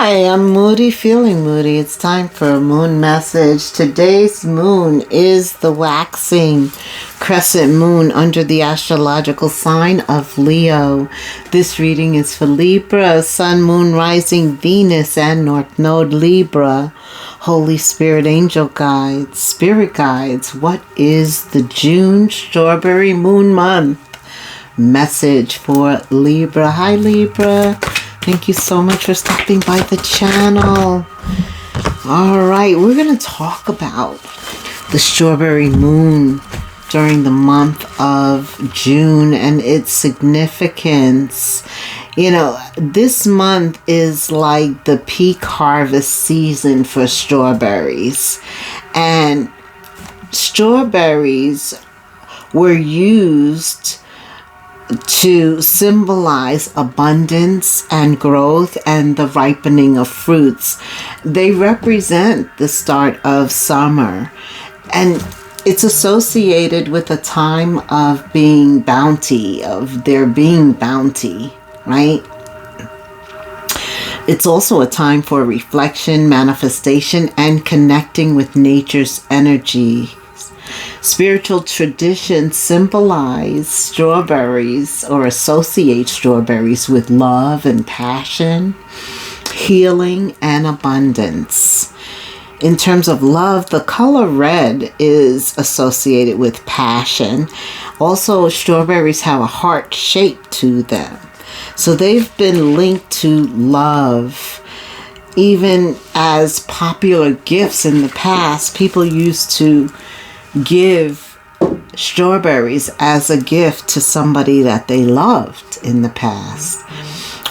Hi, I'm Moody, feeling moody. It's time for a moon message. Today's moon is the waxing crescent moon under the astrological sign of Leo. This reading is for Libra, Sun, Moon, Rising, Venus, and North Node Libra. Holy Spirit, angel guides, spirit guides, what is the June strawberry moon month message for Libra? Hi, Libra. Thank you so much for stopping by the channel. All right, we're going to talk about the strawberry moon during the month of June and its significance. You know, this month is like the peak harvest season for strawberries. And strawberries were used to symbolize abundance and growth and the ripening of fruits. They represent the start of summer, and it's associated with a time of being bounty, of there being bounty, right? It's also a time for reflection, manifestation, and connecting with nature's energy. Spiritual traditions symbolize strawberries or associate strawberries with love and passion, healing, and abundance. In terms of love, the color red is associated with passion. Also, strawberries have a heart shape to them. So they've been linked to love. Even as popular gifts in the past, people used to give strawberries as a gift to somebody that they loved in the past.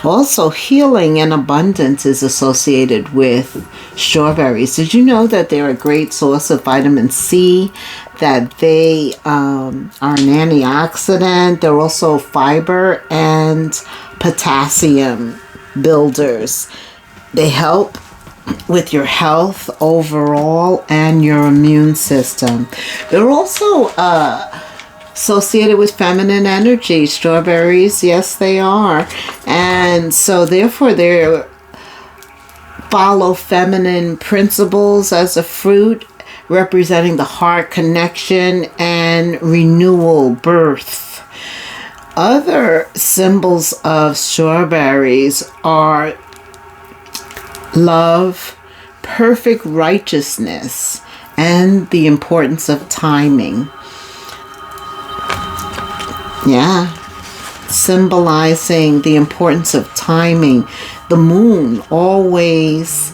Also, healing and abundance is associated with strawberries. Did you know that they're a great source of vitamin C, that they are an antioxidant? They're also fiber and potassium builders. They help with your health overall and your immune system. They're also associated with feminine energy. Strawberries, yes, they are. And so therefore they follow feminine principles as a fruit, representing the heart connection and renewal, birth. Other symbols of strawberries are love, perfect righteousness, and the importance of timing. Yeah, symbolizing the importance of timing. The moon always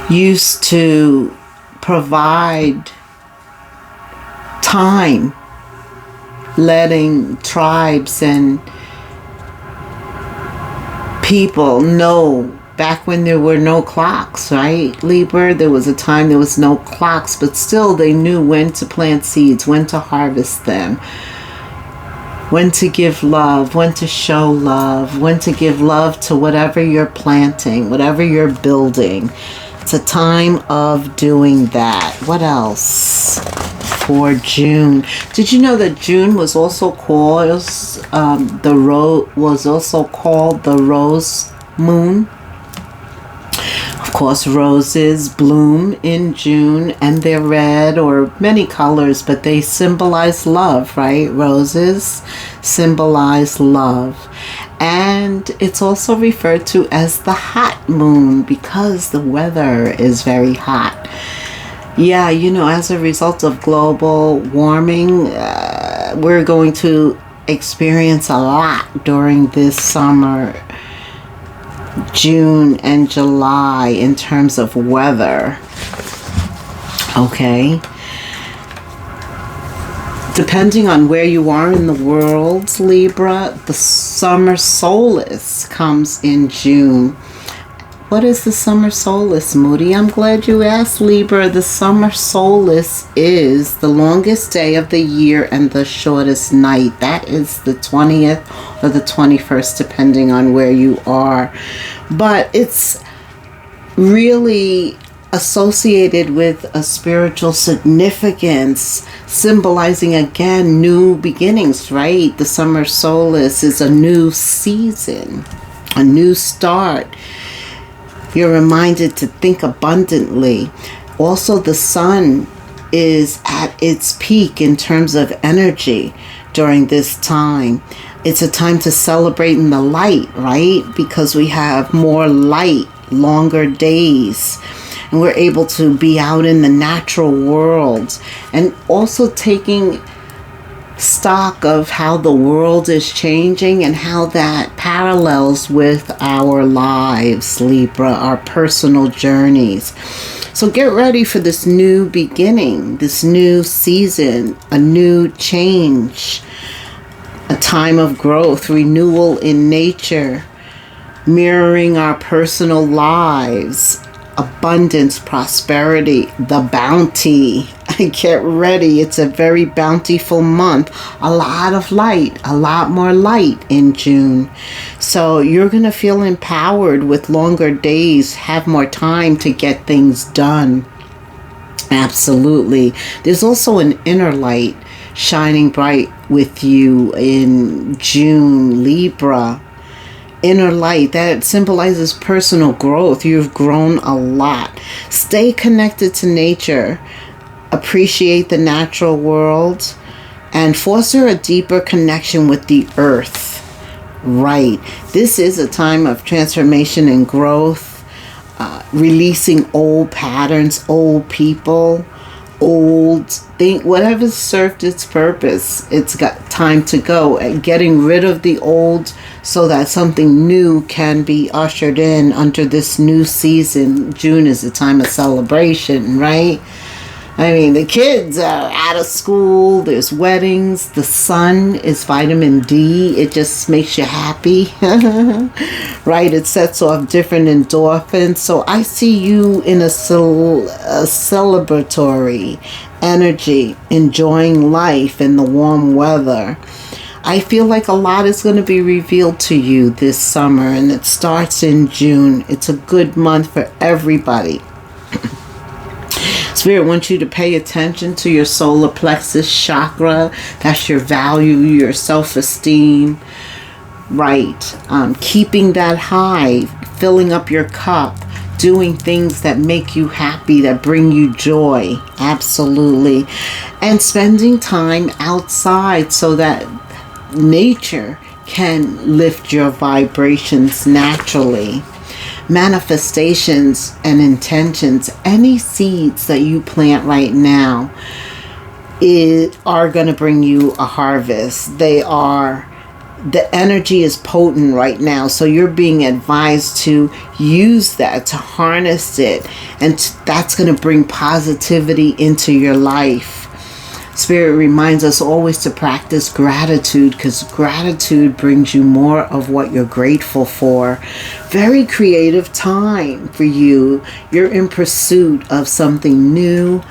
used to provide time, letting tribes and people know. Back when there were no clocks, right, Libra? There was a time there was no clocks, but still they knew when to plant seeds, when to harvest them, when to give love, when to show love, when to give love to whatever you're planting, whatever you're building. It's a time of doing that. What else for June? Did you know that June was also called the rose moon? Of course, roses bloom in June, and they're red or many colors, but they symbolize love, right? Roses symbolize love. And it's also referred to as the hot moon because the weather is very hot. Yeah, you know, as a result of global warming, we're going to experience a lot during this summer, June and July, in terms of weather. Okay. Depending on where you are in the world, Libra, the summer solstice comes in June. What is the summer solstice, Moody? I'm glad you asked, Libra. The summer solstice is the longest day of the year and the shortest night. That is the 20th or the 21st, depending on where you are. But it's really associated with a spiritual significance, symbolizing again new beginnings, right? The summer solstice is a new season. a new start. You're reminded to think abundantly. Also, the sun is at its peak in terms of energy during this time. It's a time to celebrate in the light, right? Because we have more light, longer days, and we're able to be out in the natural world, and also taking stock of how the world is changing and how that parallels with our lives, Libra, our personal journeys. So get ready for this new beginning, this new season, a new change, a time of growth, renewal in nature, mirroring our personal lives, abundance, prosperity, the bounty. Get ready. It's a very bountiful month. A lot of light, a lot more light in June. So you're going to feel empowered with longer days, have more time to get things done. Absolutely. There's also an inner light shining bright with you in June, Libra. Inner light that symbolizes personal growth. You've grown a lot. Stay connected to nature. Appreciate the natural world and foster a deeper connection with the earth. Right. This is a time of transformation and growth, releasing old patterns, old people, old thing, whatever served its purpose. It's got time to go, and getting rid of the old so that something new can be ushered in under this new season. June is a time of celebration, right? I mean, the kids are out of school, there's weddings, the sun is vitamin D, it just makes you happy, right? It sets off different endorphins. So I see you in a celebratory energy, enjoying life in the warm weather. I feel like a lot is going to be revealed to you this summer, and it starts in June. It's a good month for everybody. Spirit wants you to pay attention to your solar plexus chakra. That's your value, your self-esteem, right? Keeping that high, filling up your cup, doing things that make you happy, that bring you joy. Absolutely. And spending time outside so that nature can lift your vibrations naturally. Manifestations and intentions, any seeds that you plant right now are going to bring you a harvest. The energy is potent right now, so you're being advised to use that, to harness it, and that's going to bring positivity into your life. Spirit reminds us always to practice gratitude, because gratitude brings you more of what you're grateful for. Very creative time for you. You're in pursuit of something new,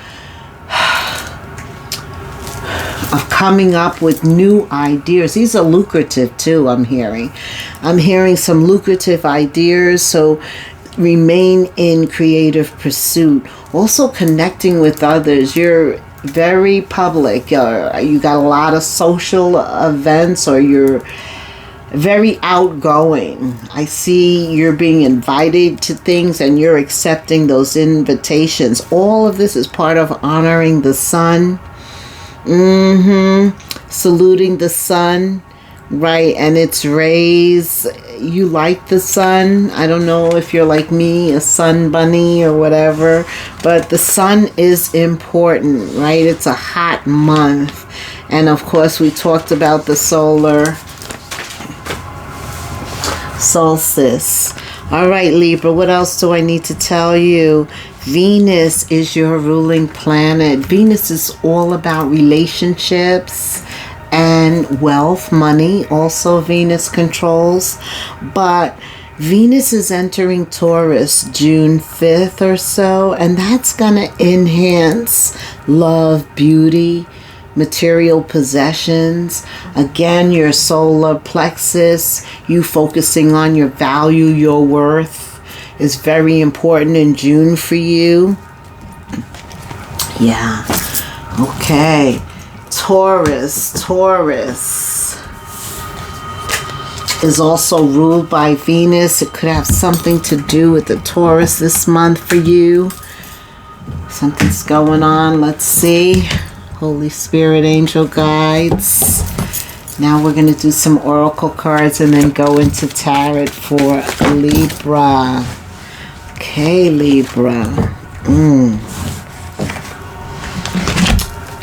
of coming up with new ideas. These are lucrative too, I'm hearing. I'm hearing some lucrative ideas, so remain in creative pursuit. Also connecting with others. You're very public, you got a lot of social events, or you're very outgoing. I see you're being invited to things and you're accepting those invitations. All of this is part of honoring the sun. Saluting the sun, right, and its rays. You like the sun. I don't know if you're like me, a sun bunny or whatever, but the sun is important, right? It's a hot month. And of course, we talked about the solar solstice. All right, Libra, what else do I need to tell you? Venus is your ruling planet. Venus is all about relationships and wealth, money. Also Venus controls. But Venus is entering Taurus June 5th or so, and that's going to enhance love, beauty, material possessions. Again, your solar plexus, you focusing on your value, your worth, is very important in June for you. Yeah. Okay. Taurus. is also ruled by Venus. It could have something to do with the Taurus this month for you. Something's going on. Let's see. Holy Spirit, angel guides. Now we're going to do some oracle cards and then go into tarot for Libra. Okay, Libra.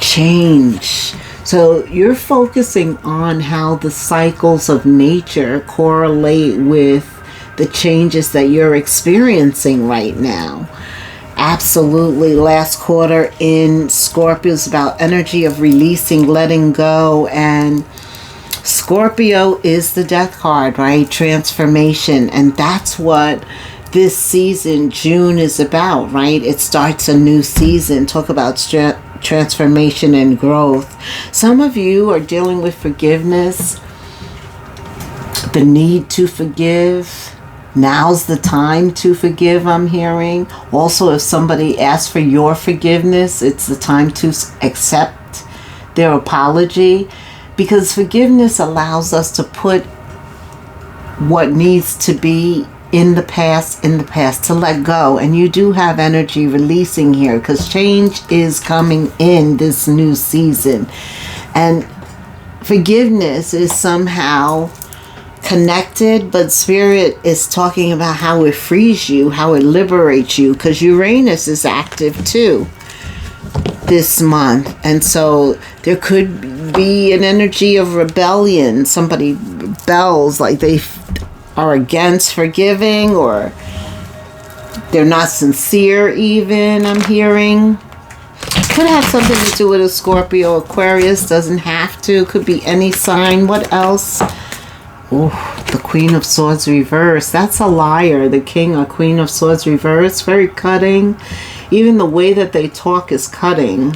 Change. So you're focusing on how the cycles of nature correlate with the changes that you're experiencing right now. Absolutely. Last quarter in Scorpio is about energy of releasing, letting go, and Scorpio is the death card, right? Transformation. And that's what this season, June, is about, right? It starts a new season. Talk about transformation and growth. Some of you are dealing with forgiveness, the need to forgive. Now's the time to forgive, I'm hearing. Also, if somebody asks for your forgiveness, it's the time to accept their apology, because forgiveness allows us to put what needs to be in the past, to let go. And you do have energy releasing here, because change is coming in this new season. And forgiveness is somehow connected, but Spirit is talking about how it frees you, how it liberates you, because Uranus is active too this month. And so there could be an energy of rebellion. Somebody rebels, like they are against forgiving, or they're not sincere even, I'm hearing. Could have something to do with a Scorpio, Aquarius, doesn't have to. Could be any sign. What else? Oh, the Queen of Swords reverse. That's a liar. The King or Queen of Swords reverse. Very cutting. Even the way that they talk is cutting.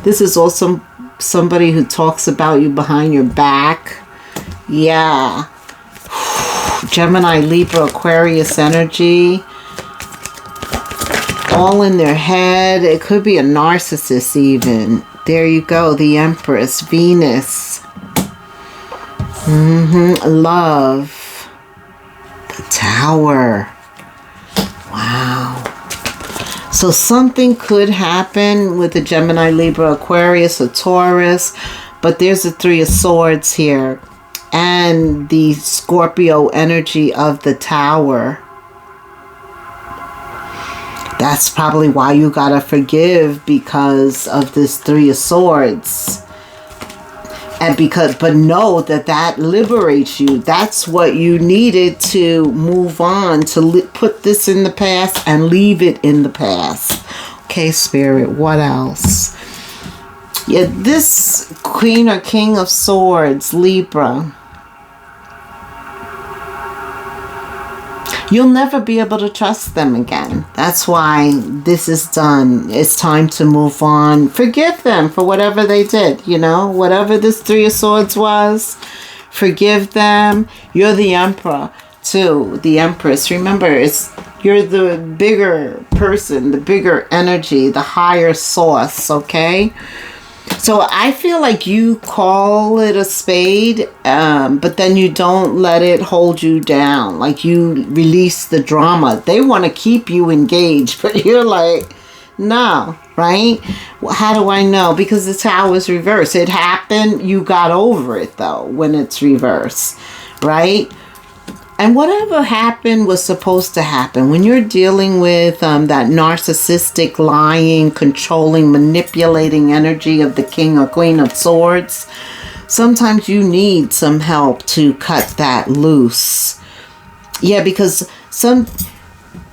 This is also somebody who talks about you behind your back. Yeah. Gemini, Libra, Aquarius energy. All in their head. It could be a narcissist even. There you go. The Empress, Venus. Love. The Tower. Wow. So something could happen with the Gemini, Libra, Aquarius, or Taurus. But there's the Three of Swords here. And the Scorpio energy of the Tower. That's probably why you gotta forgive, because of this Three of Swords. And but know that liberates you. That's what you needed to move on, to put this in the past and leave it in the past. Okay, Spirit, what else? Yeah, this Queen or King of Swords, Libra. You'll never be able to trust them again. That's why this is done. It's time to move on. Forgive them for whatever they did, whatever this Three of Swords was. Forgive them. You're the Emperor, too. The Empress. Remember, you're the bigger person, the bigger energy, the higher source, okay? So I feel like you call it a spade, but then you don't let it hold you down. Like you release the drama. They want to keep you engaged, but you're like, no, right? Well, how do I know? Because the Tower is reversed. It happened. You got over it, though, when it's reversed, right? And whatever happened was supposed to happen. When you're dealing with that narcissistic, lying, controlling, manipulating energy of the King or Queen of Swords, sometimes you need some help to cut that loose. Yeah, because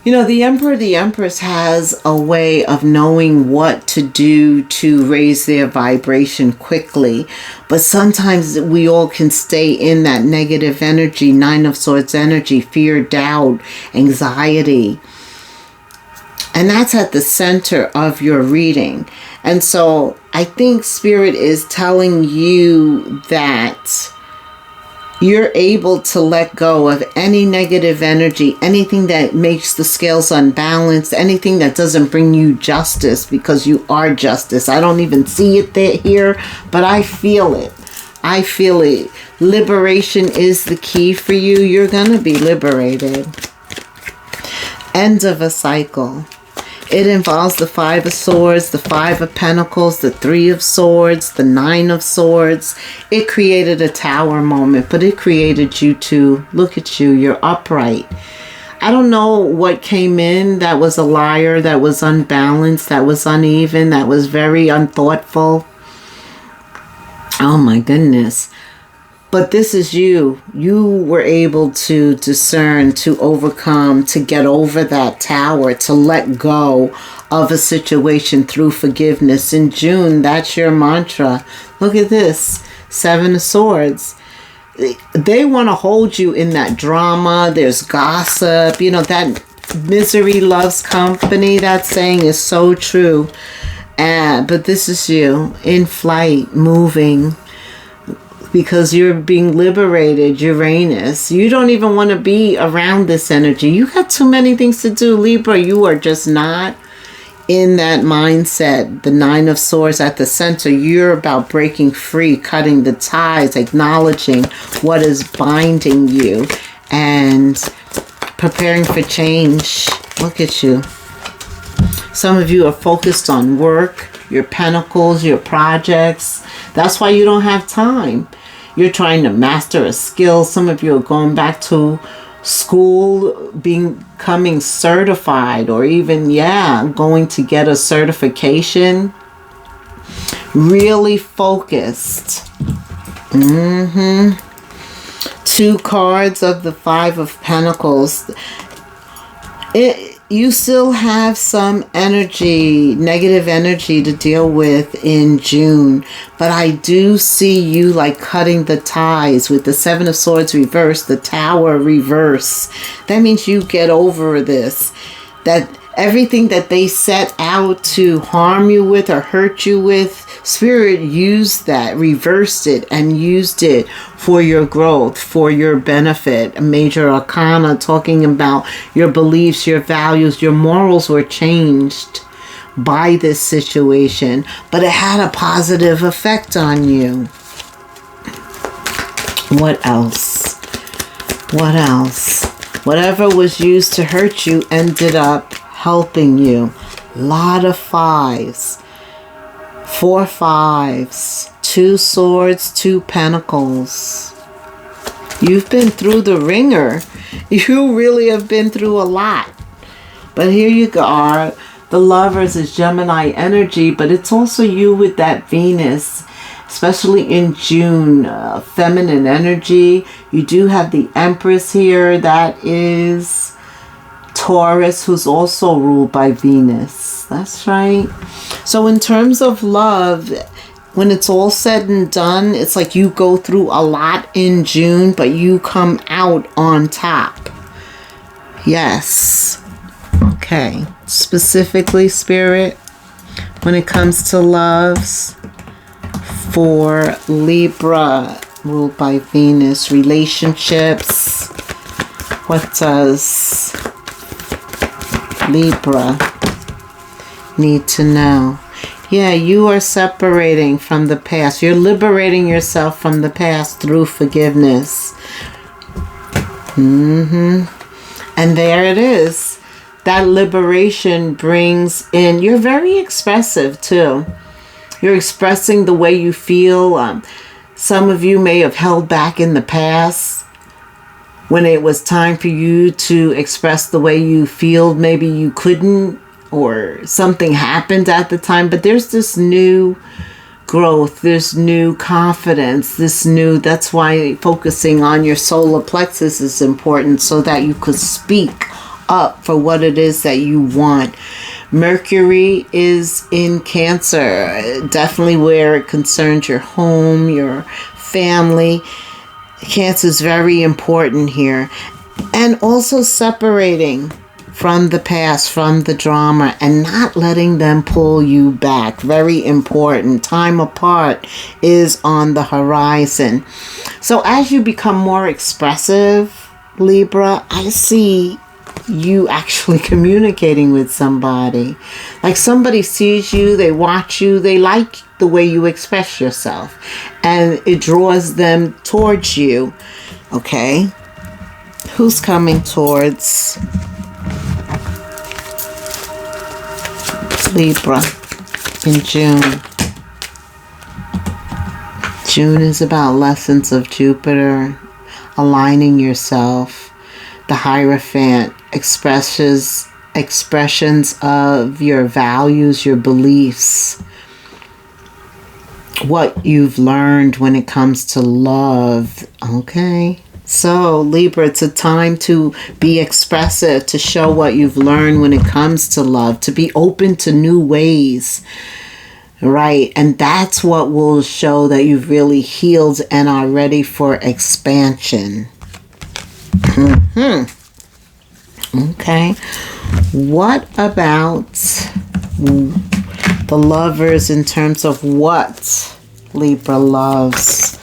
the Emperor, the Empress has a way of knowing what to do to raise their vibration quickly. But sometimes we all can stay in that negative energy, Nine of Swords energy, fear, doubt, anxiety. And that's at the center of your reading. And so I think Spirit is telling you that you're able to let go of any negative energy, anything that makes the scales unbalanced, anything that doesn't bring you justice, because you are justice. I don't even see it here, but I feel it. I feel it. Liberation is the key for you. You're going to be liberated. End of a cycle. It involves the 5 of Swords, the 5 of Pentacles, the 3 of Swords, the 9 of Swords. It created a tower moment, but it created you too. Look at you. You're upright. I don't know what came in that was a liar, that was unbalanced, that was uneven, that was very unthoughtful. Oh my goodness. But this is you. You were able to discern, to overcome, to get over that tower, to let go of a situation through forgiveness. In June, that's your mantra. Look at this. 7 of Swords. They want to hold you in that drama. There's gossip. You know, that misery loves company. That saying is so true. But this is you in flight, moving. Because you're being liberated, Uranus. You don't even want to be around this energy. You got too many things to do, Libra. You are just not in that mindset. The 9 of Swords at the center. You're about breaking free, cutting the ties, acknowledging what is binding you, and preparing for change. Look at you. Some of you are focused on work, your pentacles, your projects. That's why you don't have time. You're trying to master a skill. Some of you are going back to school, becoming certified, or even, going to get a certification. Really focused. 2 cards of the 5 of Pentacles. You still have some energy, negative energy to deal with in June. But I do see you like cutting the ties with the 7 of Swords reverse, the Tower reverse. That means you get over this. That everything that they set out to harm you with or hurt you with, Spirit used that, reversed it, and used it for your growth, for your benefit. A major arcana talking about your beliefs, your values, your morals were changed by this situation, but it had a positive effect on you. What else? What else? Whatever was used to hurt you ended up helping you. Lot of 5s. 4 5s. 2 Swords, 2 Pentacles. You've been through the ringer. You really have been through a lot. But here you are. The Lovers is Gemini energy, but it's also you with that Venus, especially in June. Feminine energy. You do have the Empress here. That is Taurus, who's also ruled by Venus. That's right. So in terms of love, when it's all said and done, it's like you go through a lot in June, but you come out on top. Yes. Okay. Specifically, Spirit, when it comes to loves for Libra, ruled by Venus, relationships, what does Libra need to know? Yeah, you are separating from the past. You're liberating yourself from the past through forgiveness. And there it is. That liberation brings in, you're very expressive too. You're expressing the way you feel. Some of you may have held back in the past when it was time for you to express the way you feel. Maybe you couldn't, or something happened at the time, but there's this new growth, this new confidence, that's why focusing on your solar plexus is important, so that you could speak up for what it is that you want. Mercury is in Cancer, definitely where it concerns your home, your family. Cancer is very important here. And also separating from the past, from the drama, and not letting them pull you back. Very important. Time apart is on the horizon. So as you become more expressive, Libra, I see you actually communicating with somebody. Like somebody sees you, they watch you, they like the way you express yourself, and it draws them towards you. Okay? Who's coming towards Libra in June? June is about lessons of Jupiter, aligning yourself. The Hierophant expressions of your values, your beliefs, what you've learned when it comes to love. Okay. So, Libra, it's a time to be expressive, to show what you've learned when it comes to love, to be open to new ways. Right, and that's what will show that you've really healed and are ready for expansion. Okay, what about the lovers in terms of what Libra loves?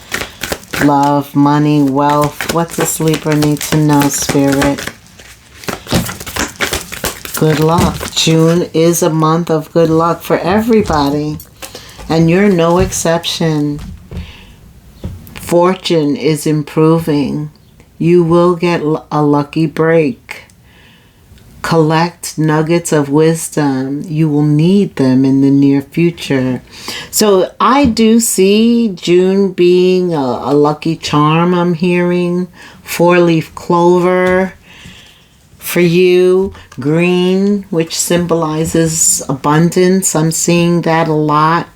Love, money, wealth. What does Libra need to know, Spirit? Good luck. June is a month of good luck for everybody, and you're no exception. Fortune is improving. You will get a lucky break. Collect nuggets of wisdom. You will need them in the near future. So I do see June being a lucky charm, I'm hearing. 4-leaf clover for you. Green, which symbolizes abundance. I'm seeing that a lot.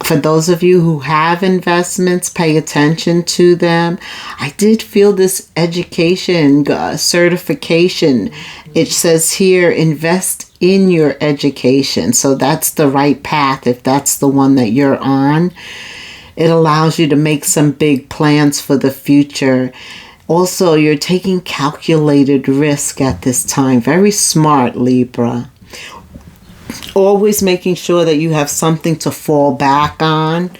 For those of you who have investments, pay attention to them. I did feel this education certification. It says here, invest in your education. So that's the right path if that's the one that you're on. It allows you to make some big plans for the future. Also, you're taking calculated risk at this time. Very smart, Libra. Always making sure that you have something to fall back on.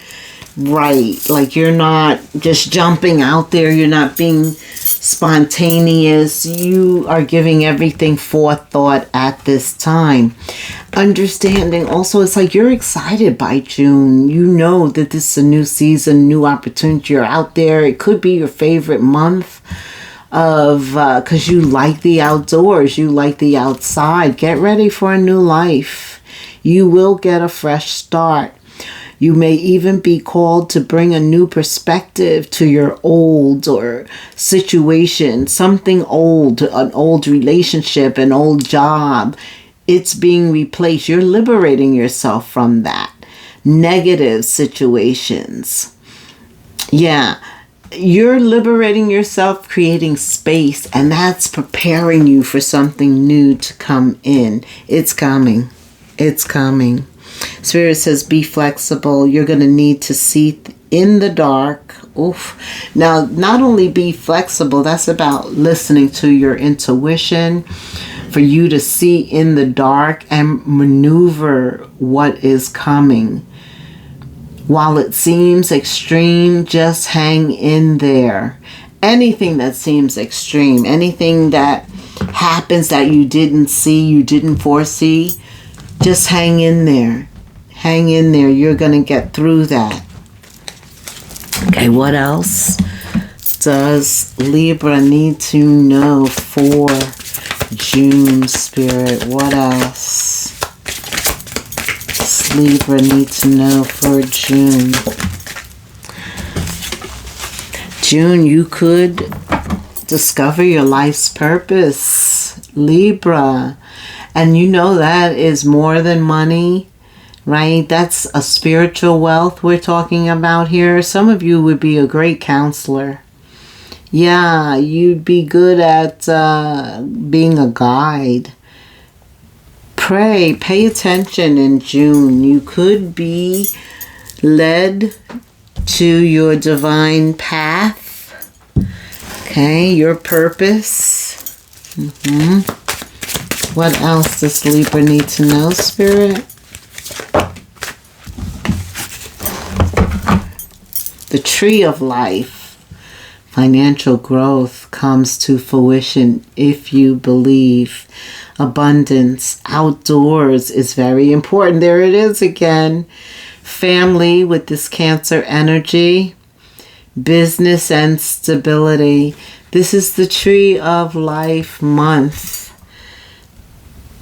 Right. Like you're not just jumping out there. You're not being spontaneous. You are giving everything forethought at this time. Understanding also, it's like you're excited by June. You know that this is a new season, new opportunity. You're out there. It could be your favorite month of because you like the outdoors. You like the outside. Get ready for a new life. You will get a fresh start. You may even be called to bring a new perspective to your old or situation, something old, an old relationship, an old job. It's being replaced. You're liberating yourself from that. Negative situations. Yeah. You're liberating yourself, creating space, and that's preparing you for something new to come in. It's coming. It's coming. Spirit says be flexible. You're going to need to see in the dark. Oof. Now, not only be flexible, that's about listening to your intuition, for you to see in the dark and maneuver what is coming. While it seems extreme, just hang in there. Anything that seems extreme, anything that happens that you didn't see, you didn't foresee, just hang in there. Hang in there. You're going to get through that. Okay, what else does Libra need to know for June, Spirit? What else does Libra need to know for June? June, you could discover your life's purpose, Libra. And you know that is more than money, right? That's a spiritual wealth we're talking about here. Some of you would be a great counselor. Yeah, you'd be good at being a guide. Pray, pay attention in June. You could be led to your divine path. Okay, your purpose. What else does Libra need to know, Spirit? The tree of life. Financial growth comes to fruition if you believe. Abundance outdoors is very important. There it is again. Family with this Cancer energy. Business and stability. This is the Tree of Life month.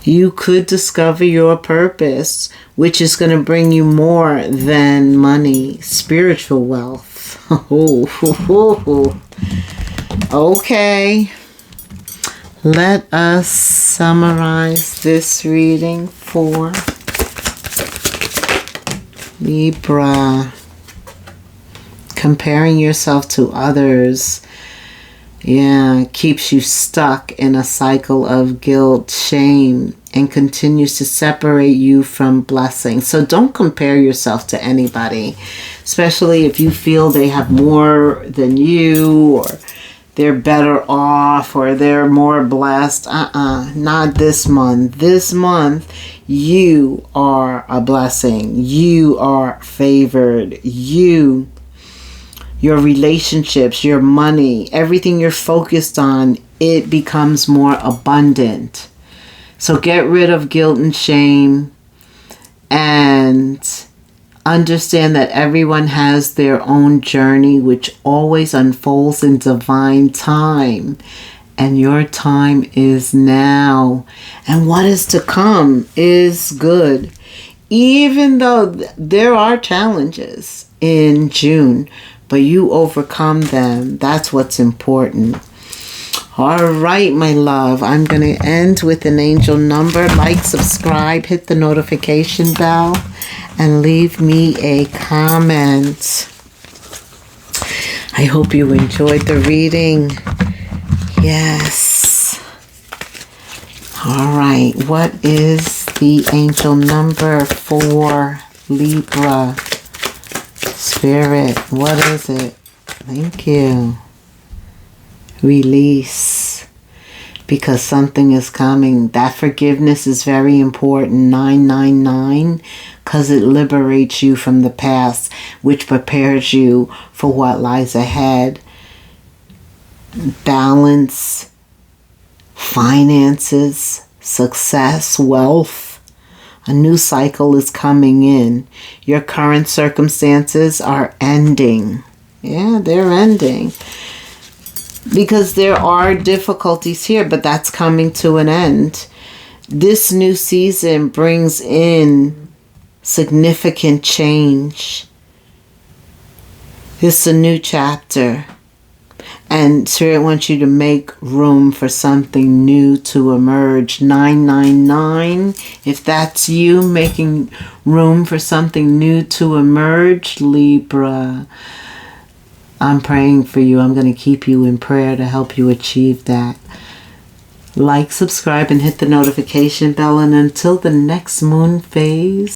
You could discover your purpose, which is going to bring you more than money. Spiritual wealth. Okay. Let us summarize this reading for Libra. Comparing yourself to others, keeps you stuck in a cycle of guilt, shame, and continues to separate you from blessings. So don't compare yourself to anybody, especially if you feel they have more than you, or they're better off, or they're more blessed. Not this month. This month, you are a blessing. You are favored. Your relationships, your money, everything you're focused on, it becomes more abundant. So get rid of guilt and shame and understand that everyone has their own journey, which always unfolds in divine time. And your time is now. And what is to come is good. Even though there are challenges in June, but you overcome them. That's what's important. All right, my love. I'm going to end with an angel number. Like, subscribe, hit the notification bell, and leave me a comment. I hope you enjoyed the reading. Yes. All right. What is the angel number for Libra? Spirit, what is it? Thank you. Release. Because something is coming. That forgiveness is very important. 999. Because it liberates you from the past, which prepares you for what lies ahead. Balance. Finances. Success. Wealth. A new cycle is coming in. Your current circumstances are ending. Yeah, they're ending. Because there are difficulties here, but that's coming to an end. This new season brings in significant change. This is a new chapter. And Spirit wants you to make room for something new to emerge. 999. If that's you, making room for something new to emerge, Libra, I'm praying for you. I'm going to keep you in prayer to help you achieve that. Like, subscribe, and hit the notification bell. And until the next moon phase.